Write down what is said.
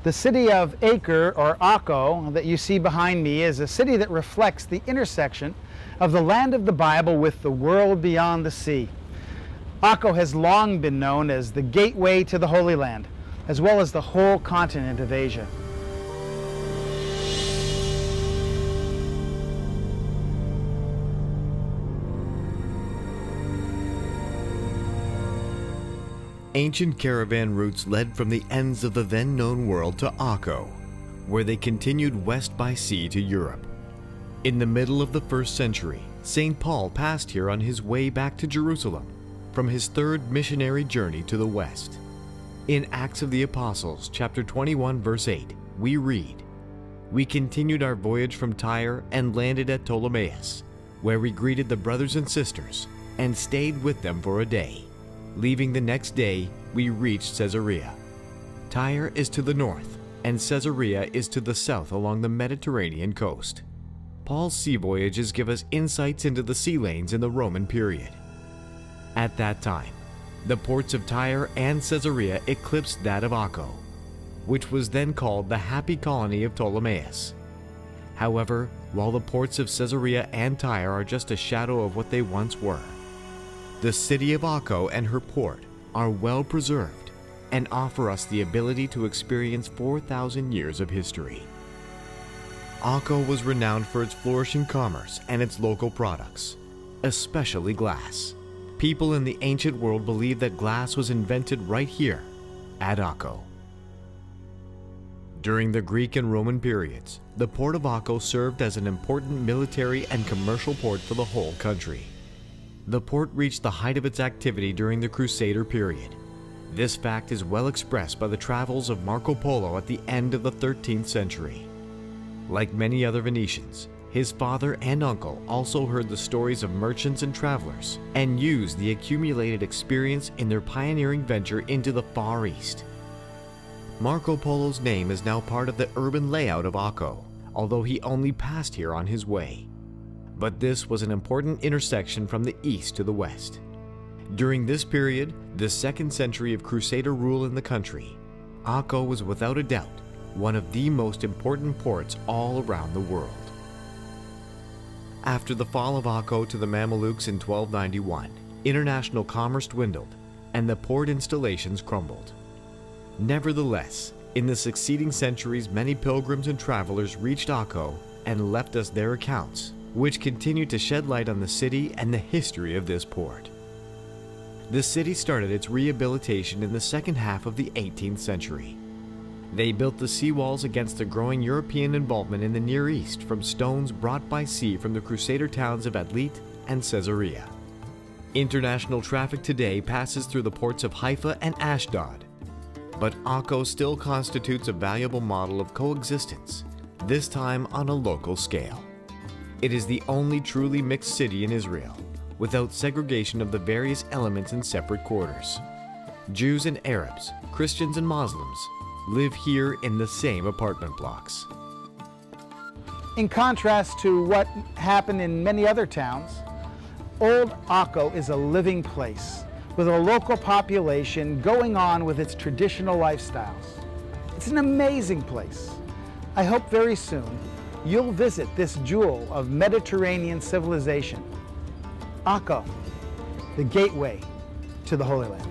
The city of Acre, or Akko, that you see behind me is a city that reflects the intersection of the land of the Bible with the world beyond the sea. Akko has long been known as the gateway to the Holy Land, as well as the whole continent of Asia. Ancient caravan routes led from the ends of the then-known world to Akko, where they continued west by sea to Europe. In the middle of the 1st century, St. Paul passed here on his way back to Jerusalem from his 3rd missionary journey to the west. In Acts of the Apostles, chapter 21, verse 8, we read, "We continued our voyage from Tyre and landed at Ptolemais, where we greeted the brothers and sisters and stayed with them for a day. Leaving the next day, we reached Caesarea." Tyre is to the north, and Caesarea is to the south along the Mediterranean coast. Paul's sea voyages give us insights into the sea lanes in the Roman period. At that time, the ports of Tyre and Caesarea eclipsed that of Akko, which was then called the Happy Colony of Ptolemais. However, while the ports of Caesarea and Tyre are just a shadow of what they once were, the city of Akko and her port are well preserved and offer us the ability to experience 4,000 years of history. Akko was renowned for its flourishing commerce and its local products, especially glass. People in the ancient world believed that glass was invented right here at Akko. During the Greek and Roman periods, the port of Akko served as an important military and commercial port for the whole country. The port reached the height of its activity during the Crusader period. This fact is well expressed by the travels of Marco Polo at the end of the 13th century. Like many other Venetians, his father and uncle also heard the stories of merchants and travelers and used the accumulated experience in their pioneering venture into the Far East. Marco Polo's name is now part of the urban layout of Akko, although he only passed here on his way. But this was an important intersection from the east to the west. During this period, the 2nd century of Crusader rule in the country, Akko was without a doubt one of the most important ports all around the world. After the fall of Akko to the Mamelukes in 1291, international commerce dwindled and the port installations crumbled. Nevertheless, in the succeeding centuries, many pilgrims and travelers reached Akko and left us their accounts, which continue to shed light on the city and the history of this port. The city started its rehabilitation in the 2nd half of the 18th century. They built the seawalls against the growing European involvement in the Near East from stones brought by sea from the Crusader towns of Atlit and Caesarea. International traffic today passes through the ports of Haifa and Ashdod, but Akko still constitutes a valuable model of coexistence, this time on a local scale. It is the only truly mixed city in Israel, without segregation of the various elements in separate quarters. Jews and Arabs, Christians and Muslims live here in the same apartment blocks. In contrast to what happened in many other towns, Old Akko is a living place with a local population going on with its traditional lifestyles. It's an amazing place. I hope very soon you'll visit this jewel of Mediterranean civilization, Akko, the gateway to the Holy Land.